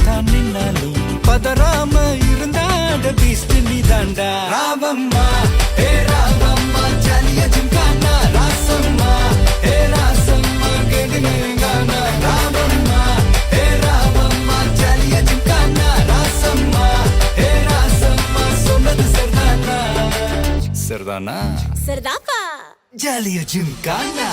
தான் நின்னாலும் பதறாம இருந்தாட பீஸ்ட் நீ தாண்டா. ராவம்மா ஏ ராவம்மா ஜாலியா ஜிம்கானா. ராசம்மா ஏ ராசம்மா கேடுனேங்கானா. ராவம்மா ஏ ராவம்மா ஜாலியா ஜிம்கானா. ராசம்மா ஏ ராசம்மா சொன்னது சரிதானா? சரிதானா? சரிதாப்பா. ஜாலியா ஜிம்கானா.